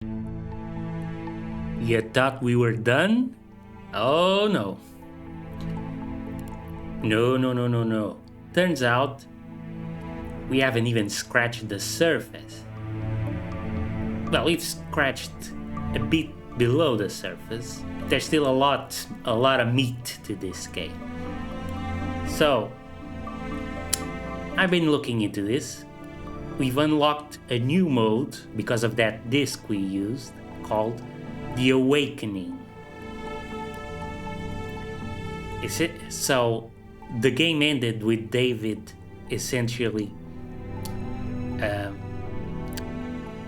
You thought we were done? Oh no. No. Turns out, we haven't even scratched the surface. Well, we've scratched a bit below the surface. There's still a lot of meat to this game. So, I've been looking into this. We've unlocked a new mode because of that disc we used called The Awakening. Is it? So, the game ended with David essentially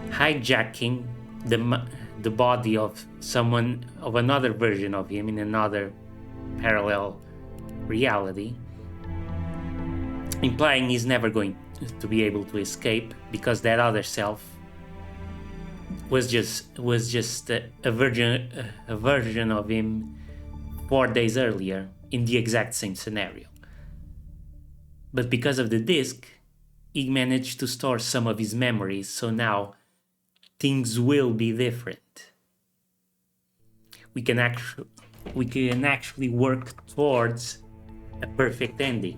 hijacking the body of another version of him in another parallel reality, implying he's never going to be able to escape because that other self was just a version of him 4 days earlier in the exact same scenario. But because of the disc, he managed to store some of his memories, so now things will be different. We can actually work towards a perfect ending.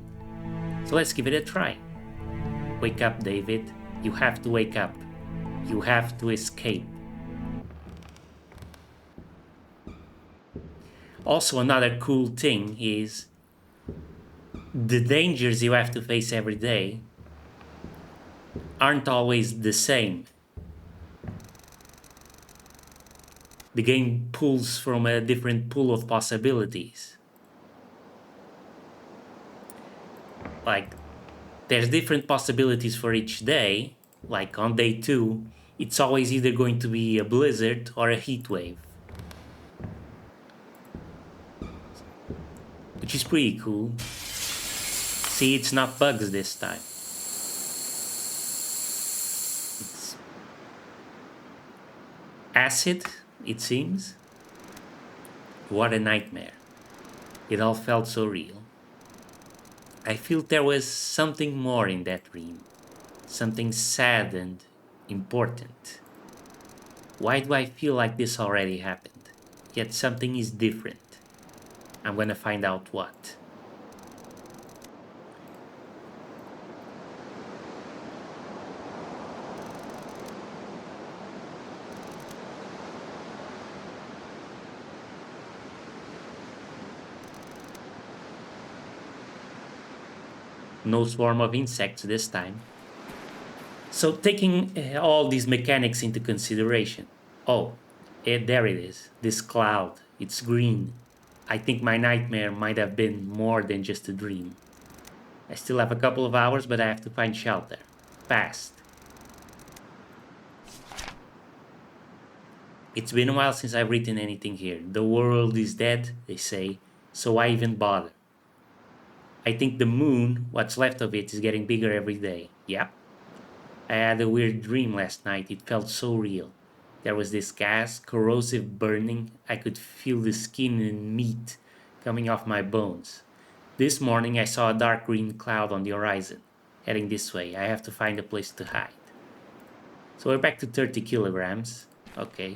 So let's give it a try. Wake up, David. You have to wake up. You have to escape. Also, another cool thing is the dangers you have to face every day aren't always the same. The game pulls from a different pool of possibilities. Like, there's different possibilities for each day. Like on day 2, it's always either going to be a blizzard or a heat wave, which is pretty cool. See, it's not bugs this time. It's acid, it seems. What a nightmare. It all felt so real. I feel there was something more in that dream. Something sad and important. Why do I feel like this already happened? Yet something is different. I'm gonna find out what. No swarm of insects this time. So taking all these mechanics into consideration. Oh, there it is. This cloud. It's green. I think my nightmare might have been more than just a dream. I still have a couple of hours, but I have to find shelter. Fast. It's been a while since I've written anything here. The world is dead, they say, so why even bother? I think the moon, what's left of it, is getting bigger every day. Yep. I had a weird dream last night. It felt so real. There was this gas, corrosive burning. I could feel the skin and meat coming off my bones. This morning I saw a dark green cloud on the horizon, heading this way. I have to find a place to hide. So we're back to 30 kilograms. Okay.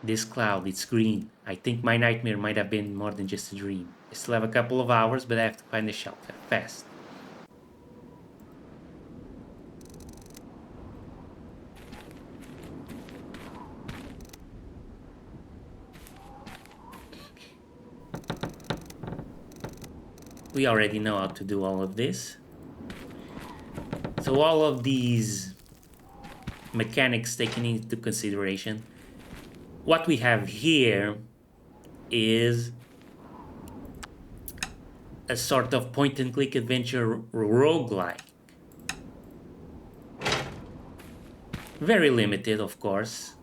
This cloud, it's green. I think my nightmare might have been more than just a dream. I still have a couple of hours, but I have to find a shelter. Fast. We already know how to do all of this. So all of these mechanics taken into consideration, what we have here is a sort of point-and-click adventure roguelike. Very limited, of course.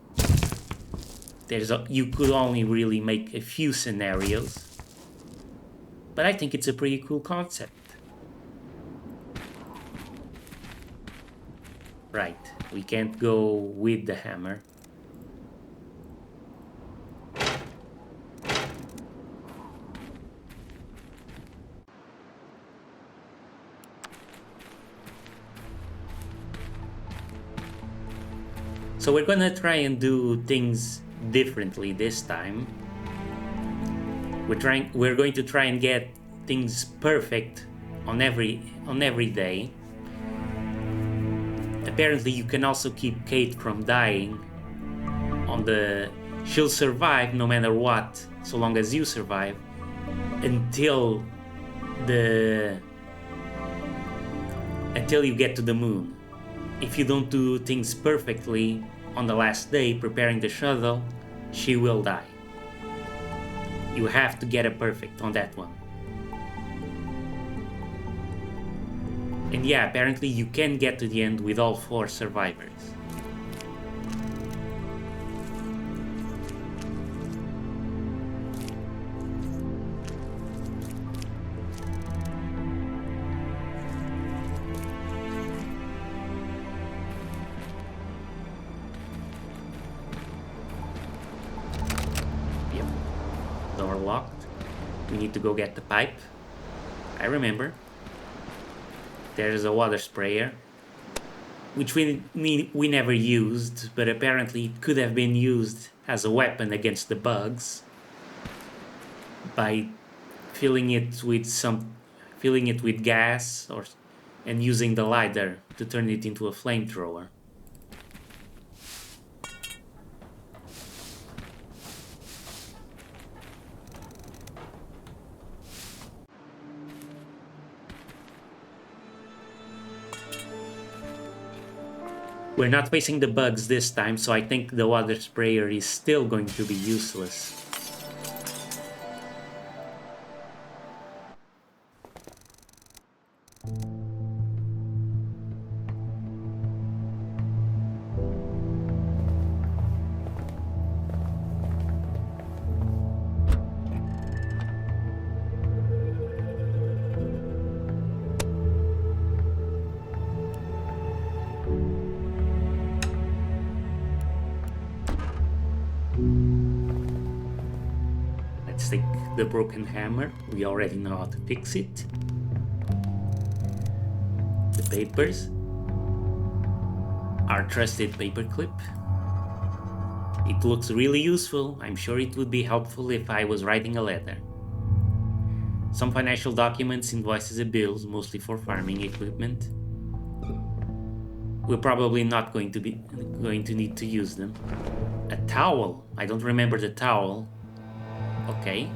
You could only really make a few scenarios. But I think it's a pretty cool concept. Right, we can't go with the hammer. So we're gonna try and do things differently this time. We're going to try and get things perfect on every day. Apparently you can also keep Kate from dying on the... She'll survive no matter what, so long as you survive, until you get to the moon. If you don't do things perfectly on the last day preparing the shuttle, she will die. You have to get it perfect on that one. And yeah, apparently you can get to the end with all 4 survivors. Yep. Door locked. We need to go get the pipe. I remember. There's a water sprayer, which we never used, but apparently it could have been used as a weapon against the bugs by filling it with gas and using the lighter to turn it into a flamethrower. We're not facing the bugs this time, so I think the water sprayer is still going to be useless. Let's take the broken hammer. We already know how to fix it. The papers. Our trusted paperclip. It looks really useful. I'm sure it would be helpful if I was writing a letter. Some financial documents, invoices and bills, mostly for farming equipment. We're probably not going to need to use them. A towel. I don't remember the towel. Okay.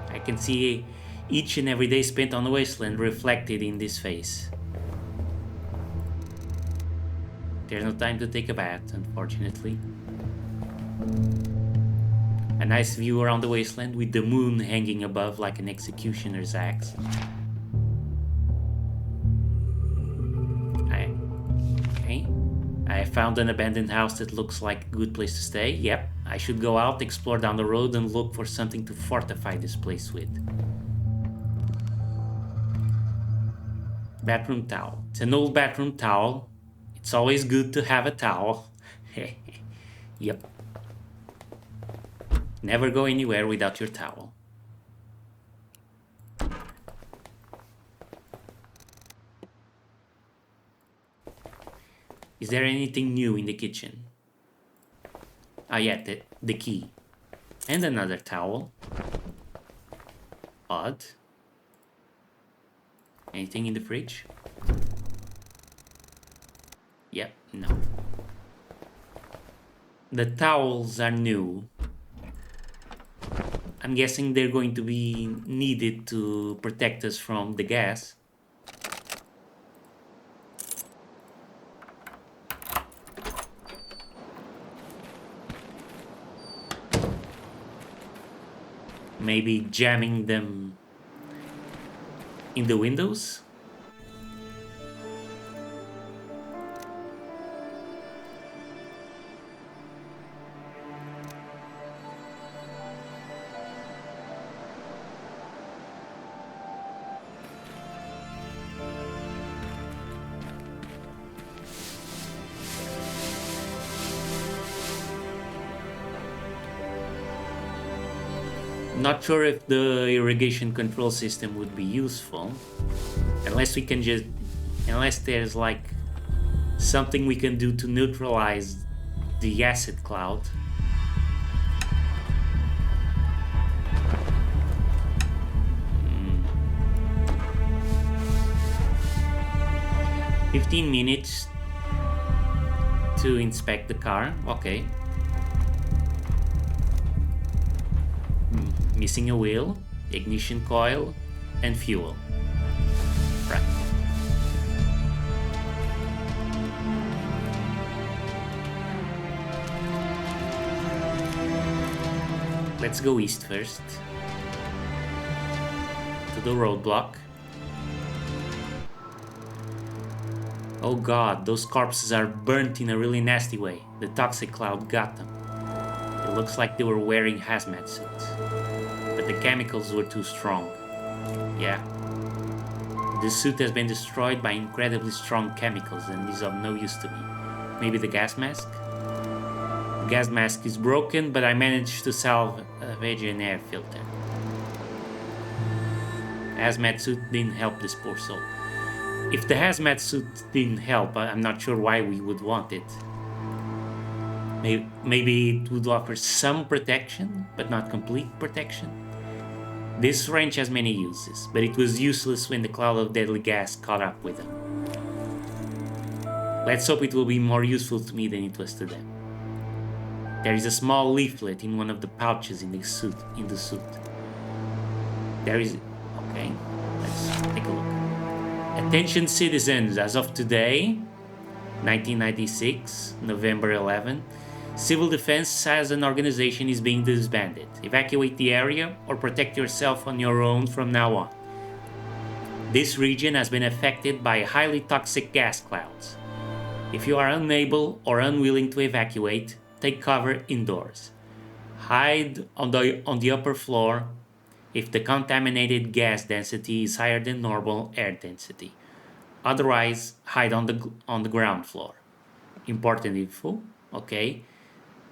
I can see each and every day spent on the wasteland reflected in this face. There's no time to take a bath, unfortunately. A nice view around the wasteland with the moon hanging above like an executioner's axe. I found an abandoned house that looks like a good place to stay. Yep, I should go out, explore down the road and look for something to fortify this place with. Bathroom towel. It's an old bathroom towel. It's always good to have a towel. Yep. Never go anywhere without your towel. Is there anything new in the kitchen? Ah, yeah, the key. And another towel. Odd. Anything in the fridge? Yep, no. The towels are new. I'm guessing they're going to be needed to protect us from the gas. Maybe jamming them in the windows? Not sure if the irrigation control system would be useful, unless there's like Something we can do to neutralize the acid cloud. Hmm. 15 minutes to inspect the car. Okay. Missing a wheel, ignition coil, and fuel. Right. Let's go east first. To the roadblock. Oh god, those corpses are burnt in a really nasty way. The toxic cloud got them. It looks like they were wearing hazmat suits. But the chemicals were too strong. Yeah. The suit has been destroyed by incredibly strong chemicals and is of no use to me. Maybe the gas mask? The gas mask is broken, but I managed to salvage an air filter. Hazmat suit didn't help this poor soul. If the hazmat suit didn't help, I'm not sure why we would want it. Maybe it would offer some protection, but not complete protection. This wrench has many uses, but it was useless when the cloud of deadly gas caught up with them. Let's hope it will be more useful to me than it was to them. There is a small leaflet in one of the pouches in the suit. There is... Okay, let's take a look. Attention citizens, as of today, 1996, November 11, Civil Defense as an organization is being disbanded. Evacuate the area or protect yourself on your own from now on. This region has been affected by highly toxic gas clouds. If you are unable or unwilling to evacuate, take cover indoors. Hide on the upper floor if the contaminated gas density is higher than normal air density. Otherwise, hide on the ground floor. Important info, okay.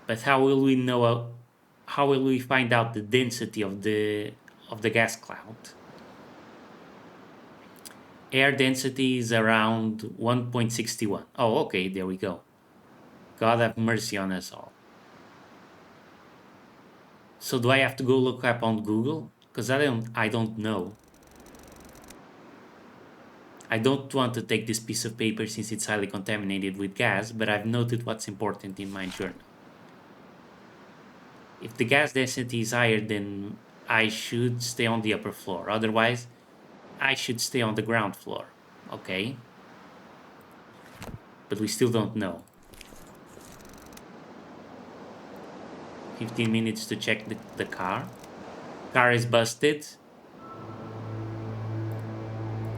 But how will we know? How will we find out the density of the gas cloud? Air density is around 1.61. Oh, okay, there we go. God have mercy on us all. So do I have to go look up on Google? Because I don't know. I don't want to take this piece of paper since it's highly contaminated with gas, but I've noted what's important in my journal. If the gas density is higher, then I should stay on the upper floor. Otherwise, I should stay on the ground floor. Okay. But we still don't know. 15 minutes to check the car. Car is busted.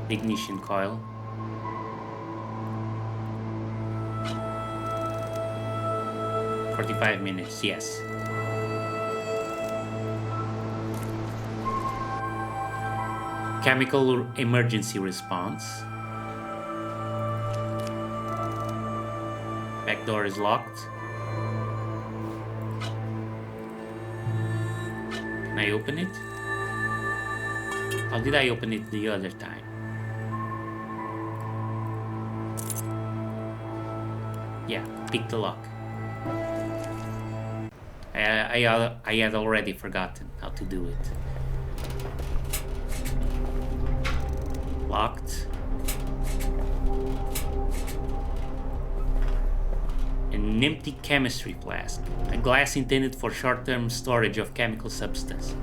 Ignition coil. "45 minutes, yes. Chemical emergency response. Back door is locked. Can I open it? How did I open it the other time? Yeah, pick the lock. I had already forgotten how to do it. Locked. An empty chemistry flask. A glass intended for short-term storage of chemical substance.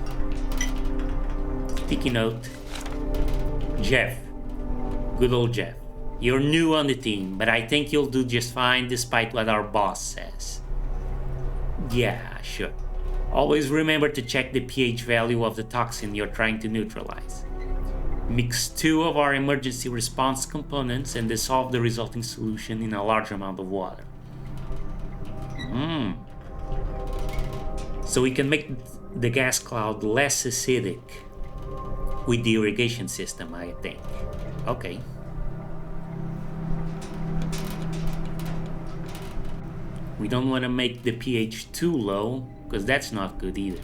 Sticky note. Jeff. Good old Jeff. You're new on the team, but I think you'll do just fine despite what our boss says. Yeah, sure. Always remember to check the pH value of the toxin you're trying to neutralize. Mix 2 of our emergency response components and dissolve the resulting solution in a large amount of water. So we can make the gas cloud less acidic with the irrigation system, I think. Okay. We don't want to make the pH too low, because that's not good either.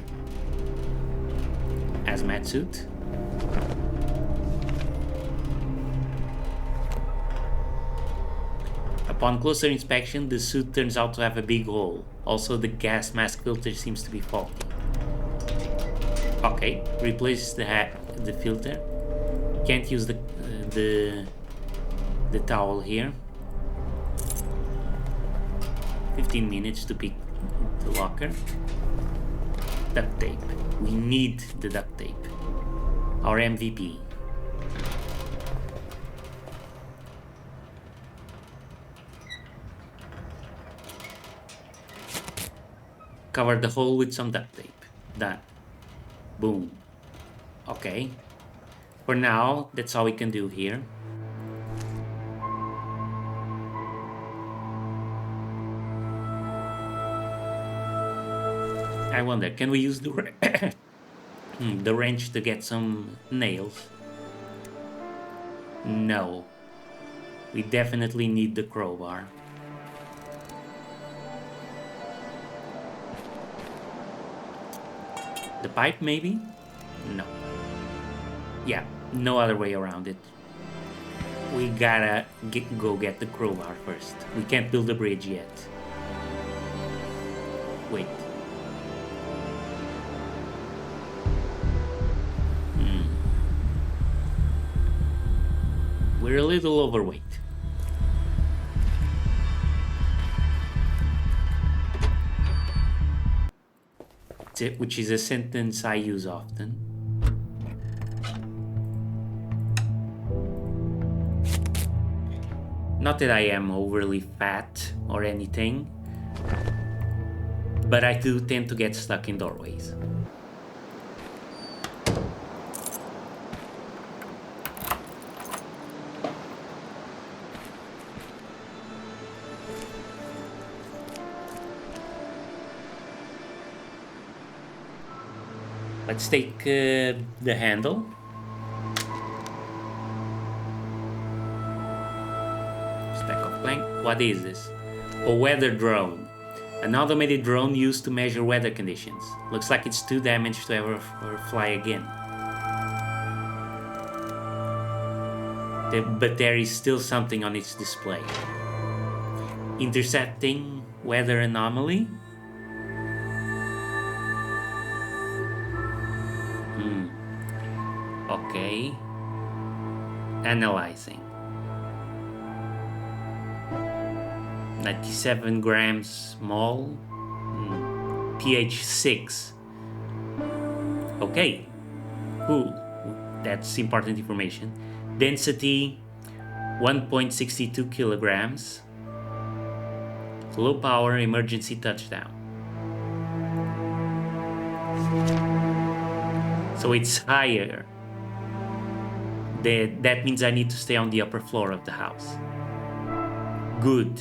Hazmat suit. Upon closer inspection, the suit turns out to have a big hole. Also, the gas mask filter seems to be faulty. Okay, replace the filter. Can't use the towel here. 15 minutes to pick the locker. Duct tape. We need the duct tape. Our MVP. Cover the hole with some duct tape. Done. Boom. Okay. For now, that's all we can do here. I wonder, can we use the the wrench to get some nails? No. We definitely need the crowbar. The pipe, maybe? No. Yeah, no other way around it. We gotta go get the crowbar first. We can't build the bridge yet. Wait. We're a little overweight. Which is a sentence I use often. Not that I am overly fat or anything, but I do tend to get stuck in doorways. Let's take the handle. Stack of plank. What is this? A weather drone. An automated drone used to measure weather conditions. Looks like it's too damaged to ever fly again. But there is still something on its display. Intercepting weather anomaly? Okay. Analyzing. 97 grams small. pH 6. Okay. Cool. That's important information. Density 1.62 kilograms. Low power emergency touchdown. So it's higher. That means I need to stay on the upper floor of the house. Good.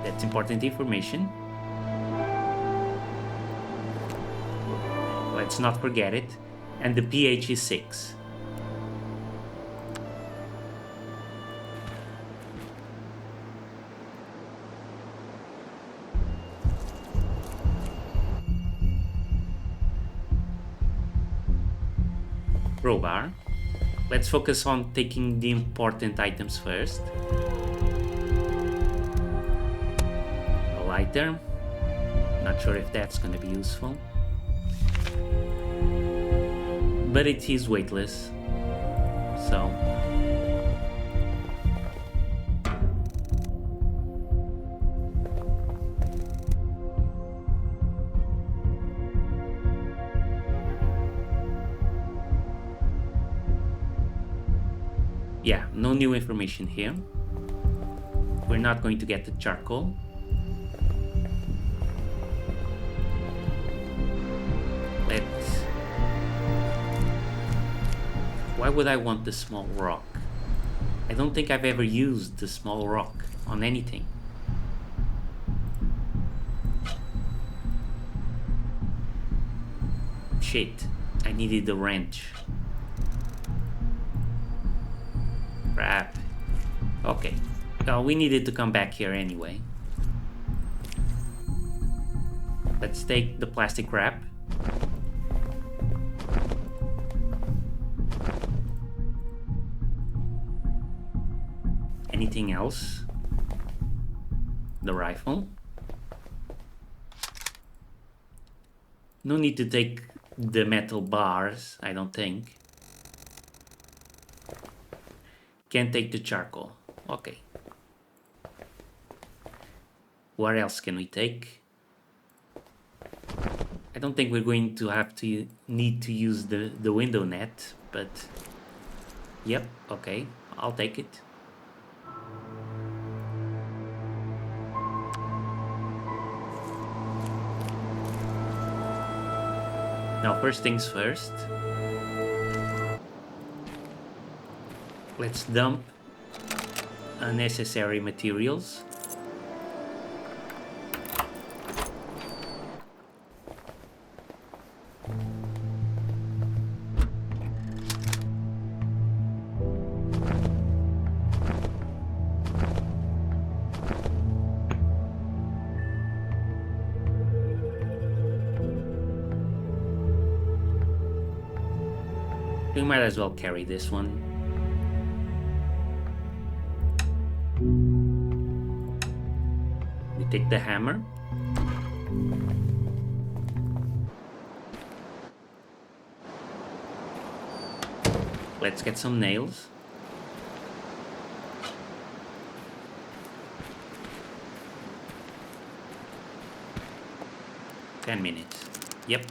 That's important information. Let's not forget it. And the pH is 6. Crowbar. Let's focus on taking the important items first. A lighter. Not sure if that's going to be useful. But it is weightless. So. Yeah, no new information here. We're not going to get the charcoal. Why would I want the small rock? I don't think I've ever used the small rock on anything. Shit, I needed the wrench. Crap. Okay. Well, we needed to come back here anyway. Let's take the plastic wrap. Anything else? the rifle. No need to take the metal bars, I don't think. Can't take the charcoal. Okay. What else can we take? I don't think we're going to have to need to use the window net, but yep, okay, I'll take it. Now, first things first, let's dump unnecessary materials. We might as well carry this one. We take the hammer. Let's get some nails. $10 minutes. Yep.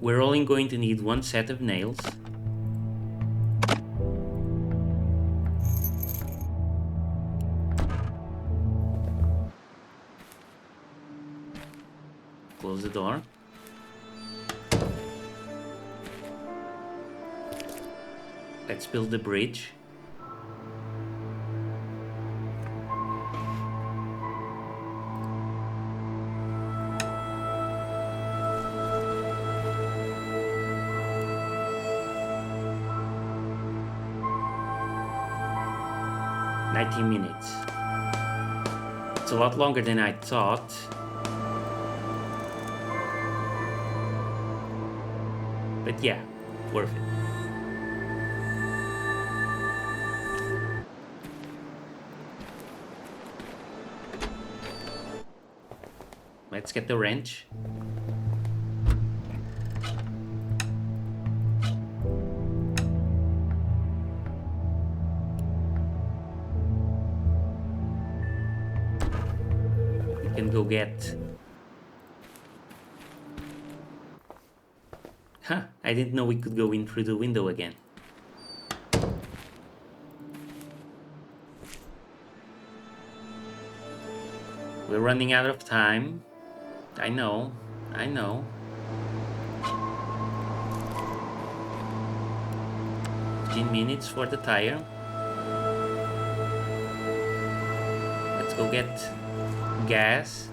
We're only going to need one set of nails. Close the door. Let's build the bridge. Minutes. It's a lot longer than I thought. But yeah, worth it. Let's get the wrench. Go get. Huh, I didn't know we could go in through the window again. We're running out of time. I know. 15 minutes for the tire. Let's go get gas.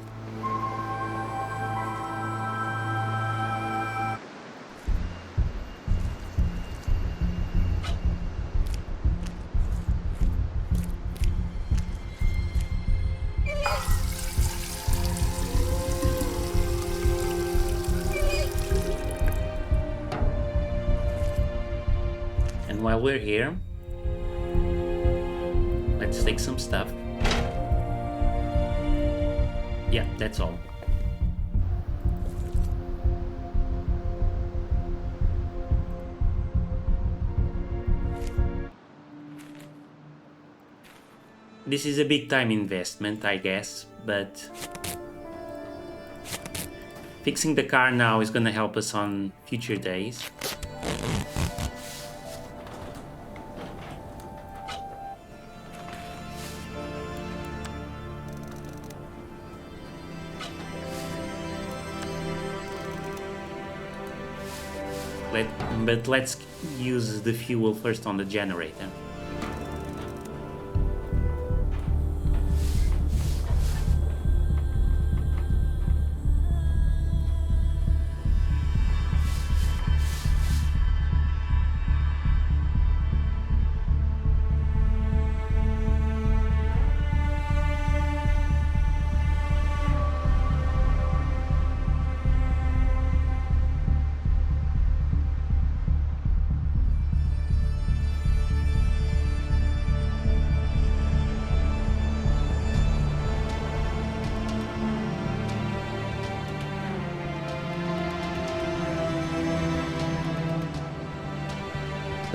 And while we're here, let's take some stuff. Yeah, that's all. This is a big time investment, I guess, but fixing the car now is gonna help us on future days. But let's use the fuel first on the generator.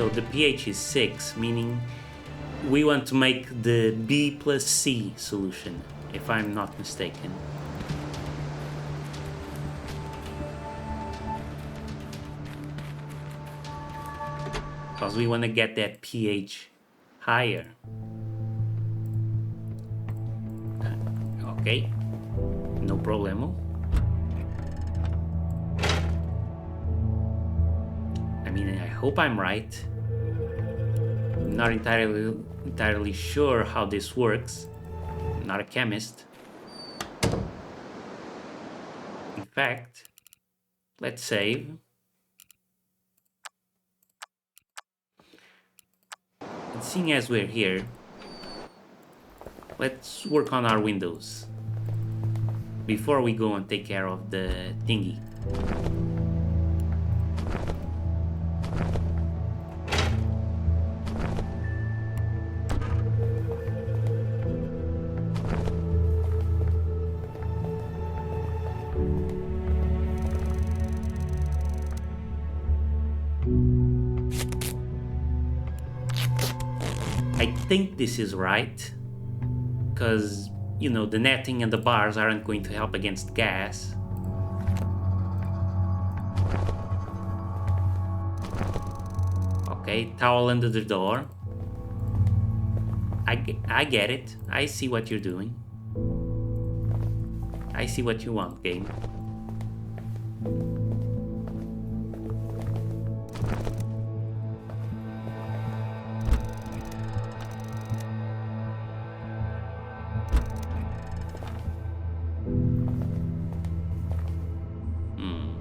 So the pH is 6, meaning we want to make the B plus C solution, if I'm not mistaken. Because we want to get that pH higher. Okay, no problemo. I mean, I hope I'm right. I'm not entirely sure how this works. I'm not a chemist. In fact, let's save. And seeing as we're here, let's work on our windows before we go and take care of the thingy. I think this is right, because, you know, the netting and the bars aren't going to help against gas. Okay, towel under the door. I get it. I see what you're doing. I see what you want, game. Hmm.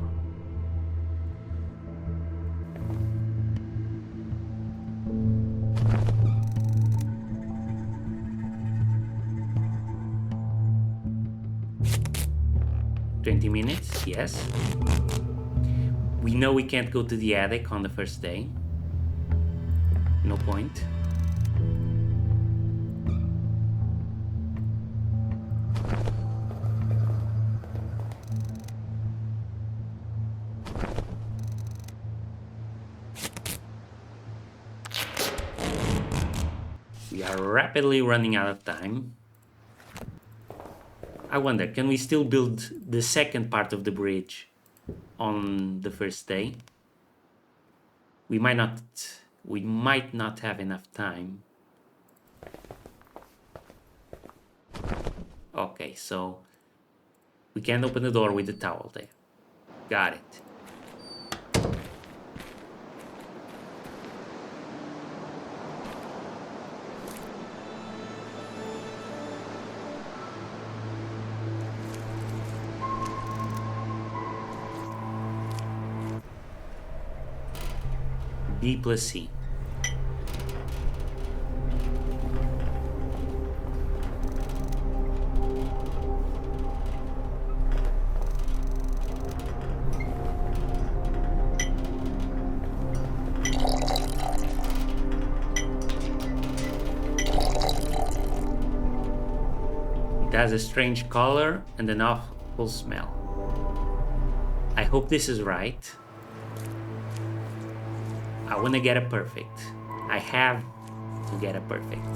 20 minutes, yes. We know we can't go to the attic on the first day. No point. We are rapidly running out of time. I wonder, can we still build the second part of the bridge on the first day? We might not have enough time. Okay, so we can't open the door with the towel there. Got it. B plus C. It has a strange color and an awful smell. I hope this is right. I want to get it perfect. I have to get it perfect.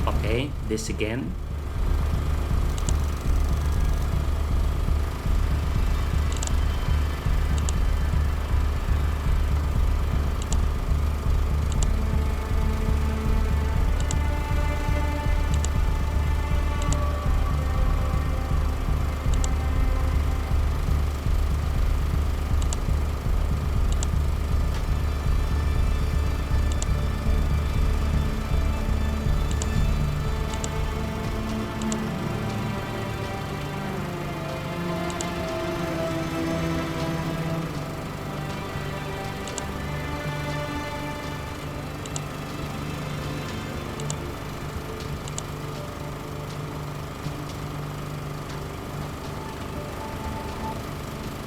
Okay, this again.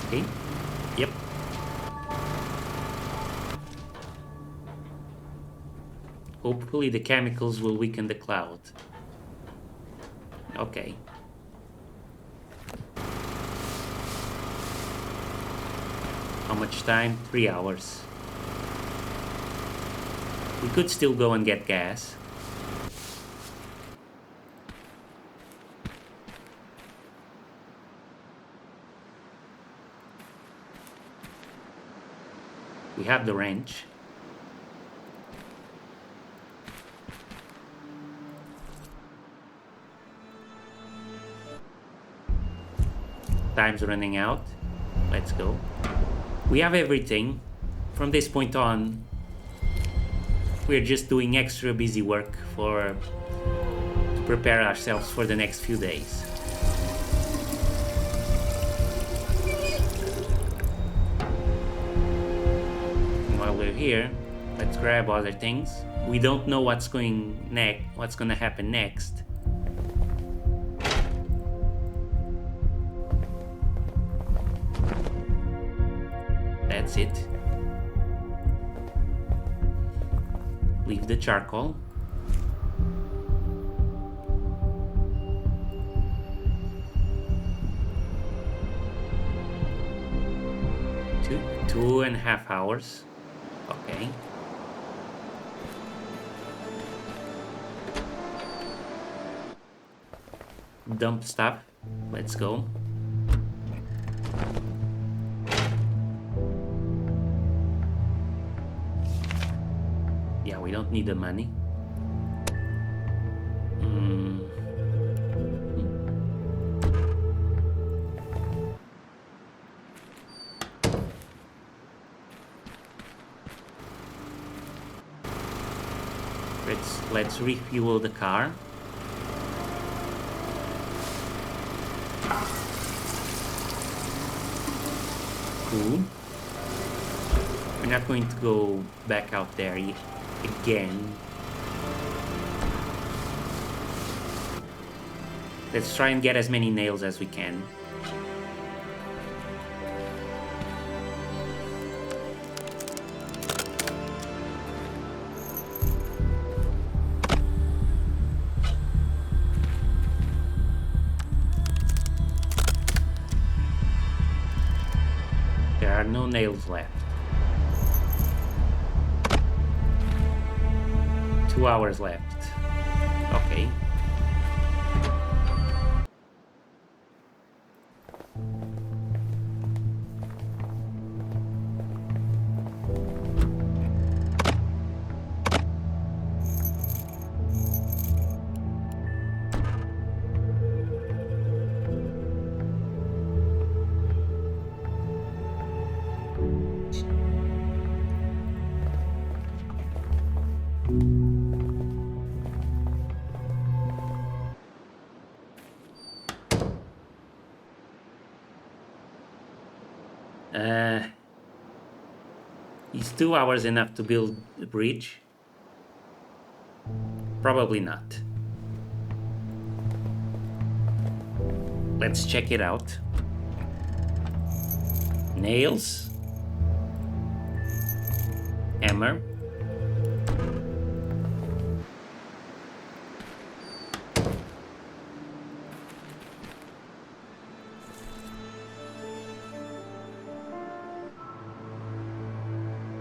Okay. Yep. Hopefully the chemicals will weaken the cloud. Okay. How much time? 3 hours. We could still go and get gas. We have the wrench. Time's running out. Let's go. We have everything. From this point on, we're just doing extra busy work to prepare ourselves for the next few days. And while we're here, let's grab other things. We don't know what's gonna happen next. That's it. Leave the charcoal. Two and a half hours. Okay. Dump stuff. Let's go. Yeah, we don't need the money. Let's refuel the car. Cool. We're not going to go back out there again. Let's try and get as many nails as we can. There are no nails left. 2 hours left. Okay. Is 2 hours enough to build the bridge? Probably not. Let's check it out. Nails. Hammer.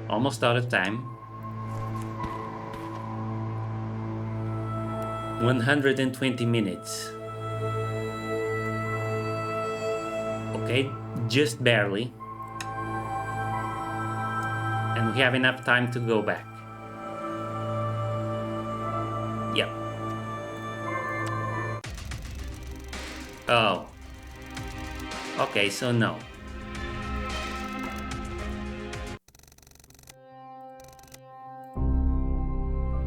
Almost out of time. 120 minutes. Okay, just barely. And we have enough time to go back. Yep. Oh. Okay, so no.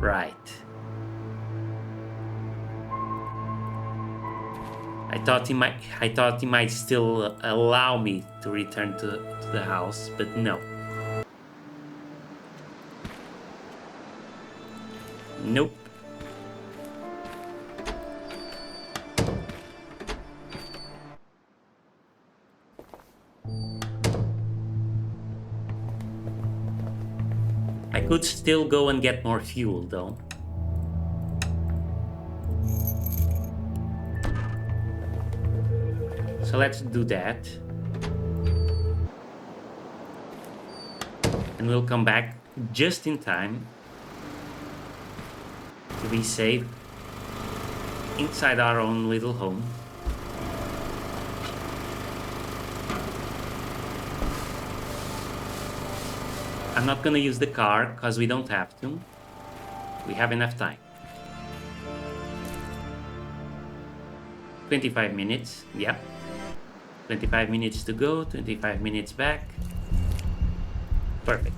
Right. I thought he might still allow me to return to the house, but no. Nope. I could still go and get more fuel though. So let's do that. And we'll come back just in time to be safe inside our own little home. I'm not gonna use the car because we don't have to. We have enough time. 25 minutes, yeah. 25 minutes to go, 25 minutes back. Perfect.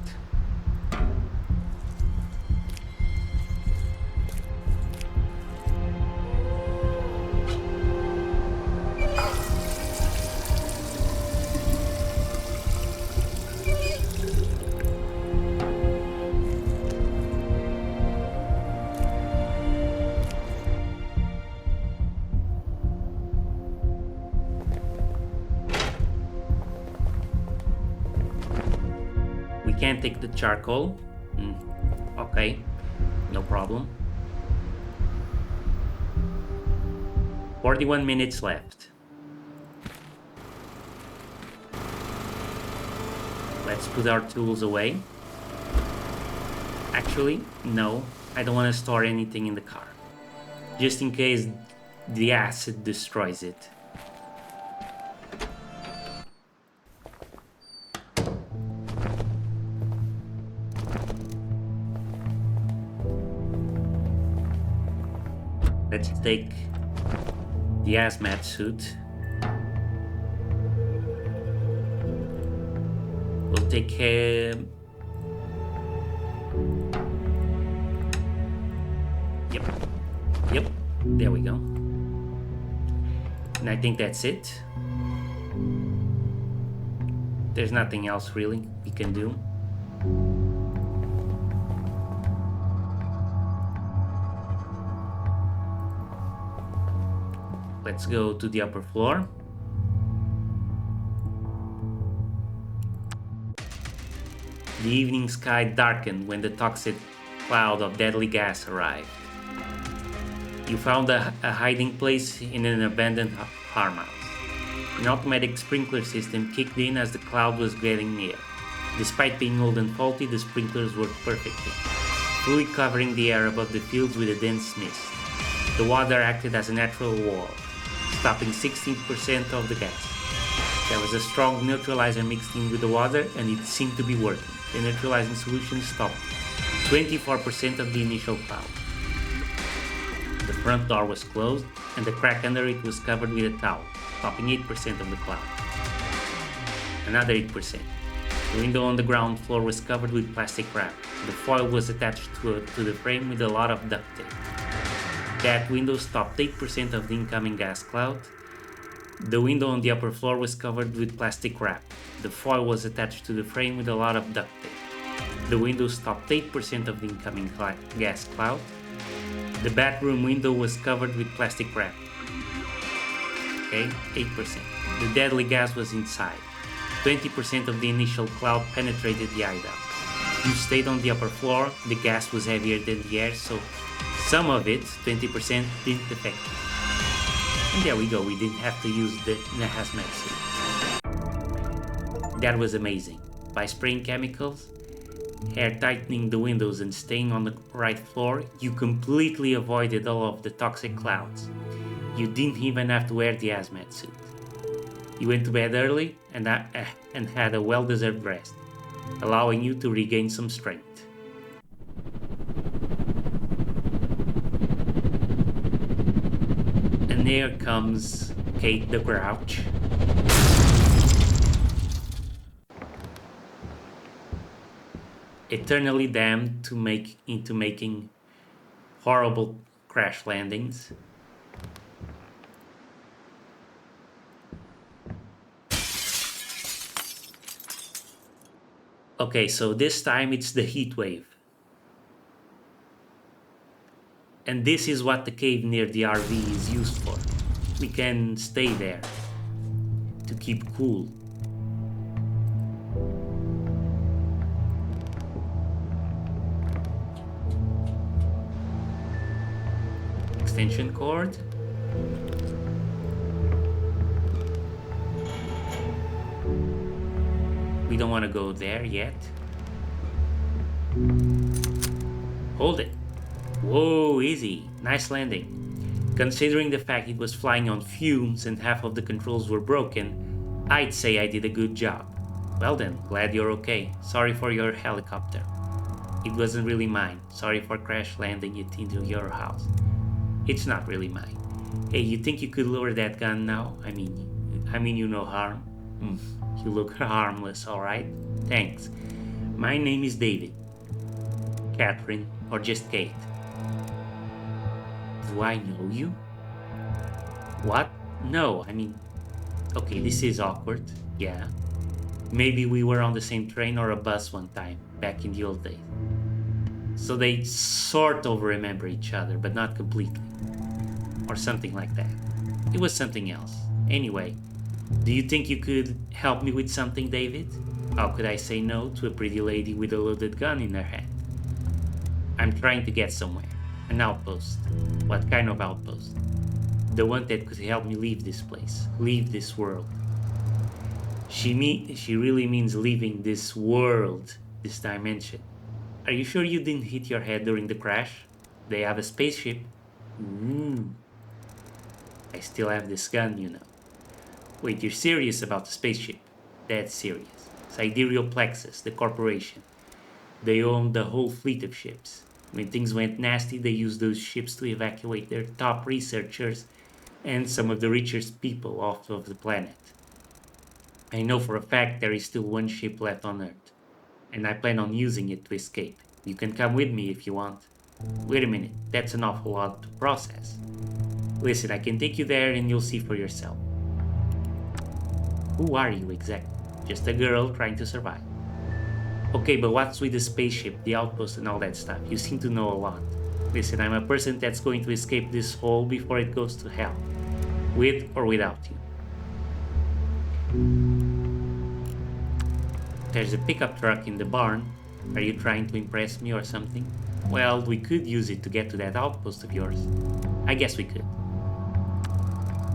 We can't take the charcoal. Okay, no problem. 41 minutes left. Let's put our tools away. Actually, no, I don't want to store anything in the car. Just in case the acid destroys it. Let's take the hazmat suit. We'll take Yep, there we go. And I think that's it. There's nothing else really we can do. Let's go to the upper floor. The evening sky darkened when the toxic cloud of deadly gas arrived. You found a hiding place in an abandoned farmhouse. An automatic sprinkler system kicked in as the cloud was getting near. Despite being old and faulty, the sprinklers worked perfectly, fully covering the air above the fields with a dense mist. The water acted as a natural wall, stopping 16% of the gas. There was a strong neutralizer mixed in with the water, and it seemed to be working. The neutralizing solution stopped 24% of the initial cloud. The front door was closed, and the crack under it was covered with a towel, stopping 8% of the cloud. Another 8%. The window on the ground floor was covered with plastic wrap. The foil was attached to the frame with a lot of duct tape. That window stopped 8% of the incoming gas cloud. The window on the upper floor was covered with plastic wrap. The foil was attached to the frame with a lot of duct tape. The window stopped 8% of the incoming gas cloud. The bathroom window was covered with plastic wrap. Okay, 8%. The deadly gas was inside. 20% of the initial cloud penetrated the hideout. You stayed on the upper floor. The gas was heavier than the air, so some of it, 20%, didn't affect you. And there we go, we didn't have to use the hazmat suit. That was amazing. By spraying chemicals, air tightening the windows and staying on the right floor, you completely avoided all of the toxic clouds. You didn't even have to wear the hazmat suit. You went to bed early and had a well-deserved rest, allowing you to regain some strength. And there comes Kate the Grouch. Eternally damned into making horrible crash landings. Okay, so this time it's the heat wave. And this is what the cave near the RV is used for. We can stay there to keep cool. extension cord. We don't want to go there yet. Hold it. Whoa, easy. Nice landing. Considering the fact it was flying on fumes and half of the controls were broken, I'd say I did a good job. Well then, glad you're okay. Sorry for your helicopter. It wasn't really mine. Sorry for crash landing it into your house. It's not really mine. Hey, you think you could lower that gun now? I mean you no harm. You look harmless, alright? Thanks. My name is David. Catherine, or just Kate. Do I know you? What? No, okay, this is awkward. Yeah. Maybe we were on the same train or a bus one time, back in the old days. So they sort of remember each other, but not completely. Or something like that. It was something else. Anyway, do you think you could help me with something, David? How could I say no to a pretty lady with a loaded gun in her hand? I'm trying to get somewhere. An outpost. What kind of outpost? The one that could help me leave this place, leave this world. She really means leaving this world, this dimension. Are you sure you didn't hit your head during the crash? They have a spaceship. I still have this gun, you know. Wait, you're serious about the spaceship? That's serious. Sidereal Plexus, the corporation. They own the whole fleet of ships. When things went nasty, they used those ships to evacuate their top researchers and some of the richest people off of the planet. I know for a fact there is still one ship left on Earth, and I plan on using it to escape. You can come with me if you want. Wait a minute, that's an awful lot to process. Listen, I can take you there and you'll see for yourself. Who are you exactly? Just a girl trying to survive. Okay, but what's with the spaceship, the outpost and all that stuff? You seem to know a lot. Listen, I'm a person that's going to escape this hole before it goes to hell. With or without you. There's a pickup truck in the barn. Are you trying to impress me or something? Well, we could use it to get to that outpost of yours. I guess we could.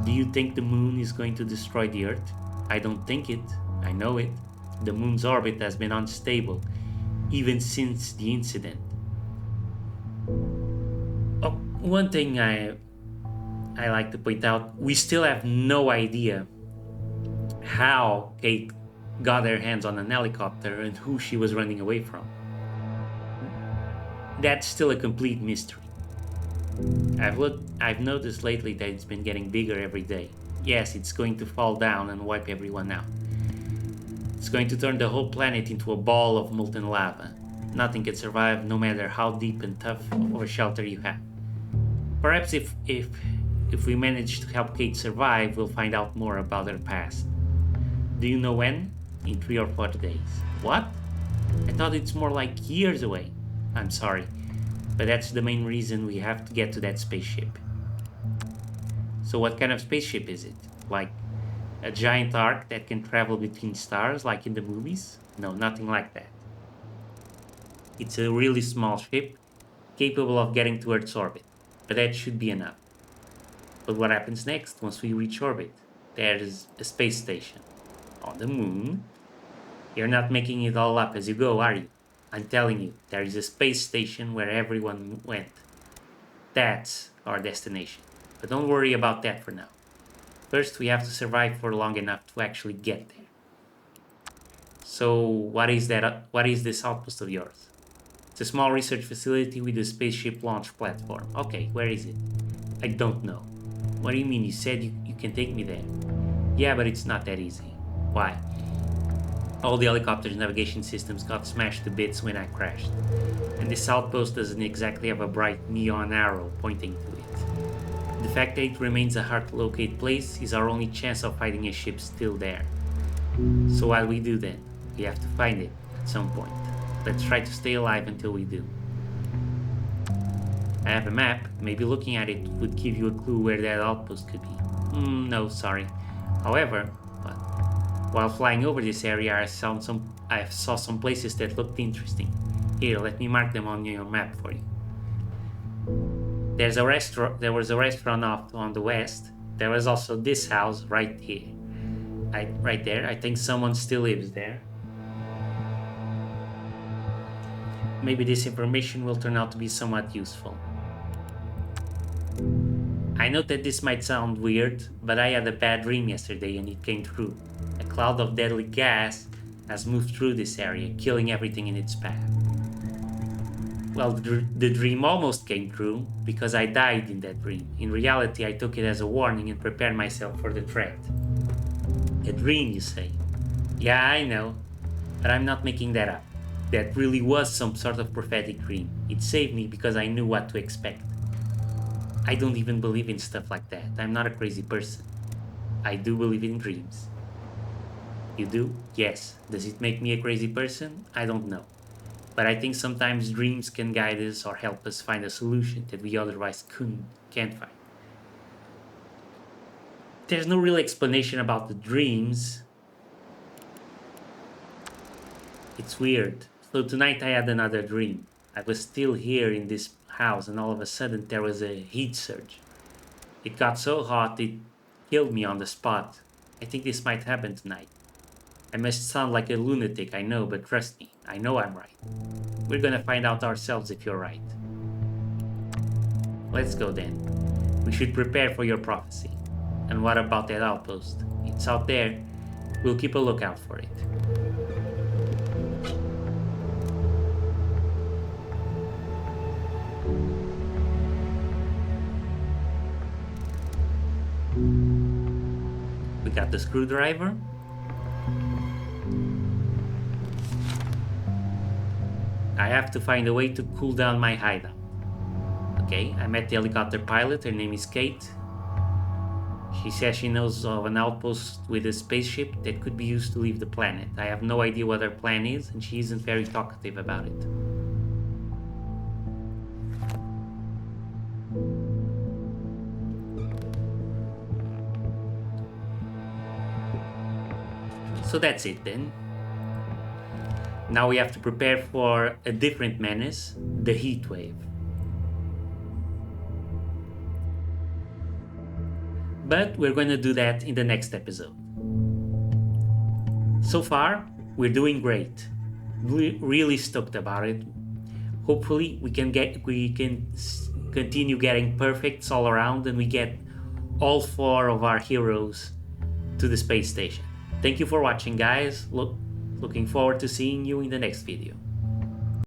Do you think the moon is going to destroy the Earth? I don't think it. I know it. The moon's orbit has been unstable, even since the incident. Oh, one thing I like to point out, we still have no idea how Kate got her hands on an helicopter and who she was running away from. That's still a complete mystery. I've noticed lately that it's been getting bigger every day. Yes, it's going to fall down and wipe everyone out. It's going to turn the whole planet into a ball of molten lava. Nothing can survive no matter how deep and tough of a shelter you have. Perhaps if we manage to help Kate survive, we'll find out more about her past. Do you know when? In 3 or 4 days. What? I thought it's more like years away. I'm sorry, but that's the main reason we have to get to that spaceship. So what kind of spaceship is it? Like a giant ark that can travel between stars like in the movies? No, nothing like that. It's a really small ship, capable of getting to Earth's orbit, but that should be enough. But what happens next once we reach orbit? There's a space station. On the moon? You're not making it all up as you go, are you? I'm telling you, there is a space station where everyone went. That's our destination. But don't worry about that for now. First, we have to survive for long enough to actually get there. So, what is this outpost of yours? It's a small research facility with a spaceship launch platform. Okay, where is it? I don't know. What do you mean? You said you can take me there. Yeah, but it's not that easy. Why? All the helicopter's navigation systems got smashed to bits when I crashed. And this outpost doesn't exactly have a bright neon arrow pointing to it. The fact that it remains a hard-to-locate place is our only chance of finding a ship still there. So what do we do then? We have to find it at some point. Let's try to stay alive until we do. I have a map. Maybe looking at it would give you a clue where that outpost could be. No, sorry. However, while flying over this area, I saw some places that looked interesting. Here, let me mark them on your map for you. There was a restaurant off on the west. There was also this house right here. Right there. I think someone still lives there. Maybe this information will turn out to be somewhat useful. I know that this might sound weird, but I had a bad dream yesterday and it came true. A cloud of deadly gas has moved through this area, killing everything in its path. Well, the dream almost came true, because I died in that dream. In reality, I took it as a warning and prepared myself for the threat. A dream, you say? Yeah, I know, but I'm not making that up. That really was some sort of prophetic dream. It saved me because I knew what to expect. I don't even believe in stuff like that. I'm not a crazy person. I do believe in dreams. You do? Yes. Does it make me a crazy person? I don't know. But I think sometimes dreams can guide us or help us find a solution that we otherwise can't find. There's no real explanation about the dreams. It's weird. So tonight I had another dream. I was still here in this house and all of a sudden there was a heat surge. It got so hot it killed me on the spot. I think this might happen tonight. I must sound like a lunatic, I know, but trust me, I know I'm right. We're gonna find out ourselves if you're right. Let's go then. We should prepare for your prophecy. And what about that outpost? It's out there. We'll keep a lookout for it. We got the screwdriver. I have to find a way to cool down my hideout. Okay, I met the helicopter pilot. Her name is Kate. She says she knows of an outpost with a spaceship that could be used to leave the planet. I have no idea what her plan is, and she isn't very talkative about it. So that's it then. Now we have to prepare for a different menace, the heat wave. But we're going to do that in the next episode. So far, we're doing great. Really stoked about it. Hopefully, we can continue getting perfects all around and we get all 4 of our heroes to the space station. Thank you for watching, guys. Looking forward to seeing you in the next video.